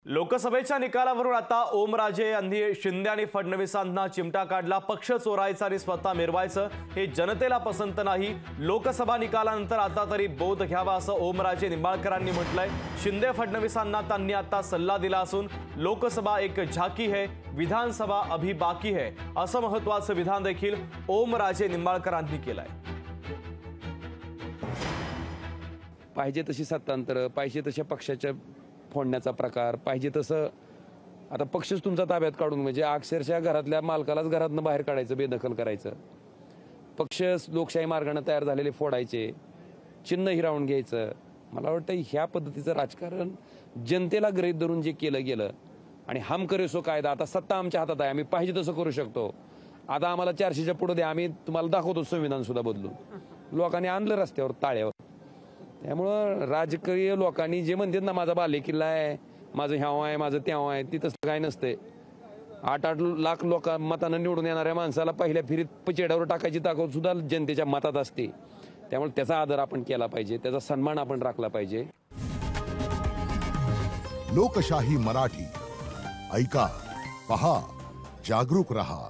लोकसभेच्या निकालावरून आता ओमराजे यांनी शिंदे आणि फडणवीसांना चिमटा काढला। पक्ष चोरायचा आणि स्वतः मिरवायचं हे जनतेला पसंत नाही। लोकसभा निकालानंतर आता तरी बोध घ्यावा असं ओमराजे निंबाळकरांनी म्हटलंय। शिंदे फडणवीसांना त्यांनी आता सल्ला दिला असून लोकसभा एक झाकी है, विधानसभा अभी बाकी है असं महत्त्वाचं विधान देखील ओमराजे निंबाळकरांनी केलंय। पाहिजे तशी सत्तांतर, पाहिजे तशा पक्षाच्या फोडण्याचा प्रकार, पाहिजे तसं आता पक्षच तुमचा ताब्यात काढून म्हणजे अक्षरशः घरातल्या मालकालाच घरातनं बाहेर काढायचं, बेदखल करायचं। पक्ष लोकशाही मार्गाने तयार झालेले फोडायचे, चिन्ह हिरावून घ्यायचं। मला वाटतं ह्या पद्धतीचं राजकारण जनतेला गृहीत धरून जे केलं गेलं आणि हम करे सो कायदा, आता सत्ता आमच्या हातात आहे, आम्ही पाहिजे तसं करू शकतो। आता आम्हाला 400च्या पुढे द्या, आम्ही तुम्हाला दाखवतो संविधान सुद्धा बदलून। लोकांनी आणलं रस्त्यावर ताळ्यावर। त्यामुळं राजकीय लोकांनी जे म्हणतात ना माझा बालेकिल्ला आहे, माझं ह्याव आहे, माझं त्याव आहे, ती तसं काय नसतंय। 8-8 लाख लोक मतानं निवडून येणाऱ्या माणसाला पहिल्या फिरीत पचेड्यावर टाकायची ताकद सुद्धा जनतेच्या मतात असते। त्यामुळे त्याचा आदर आपण केला पाहिजे, त्याचा सन्मान आपण राखला पाहिजे। लोकशाही मराठी ऐका, पहा, जागरूक रहा।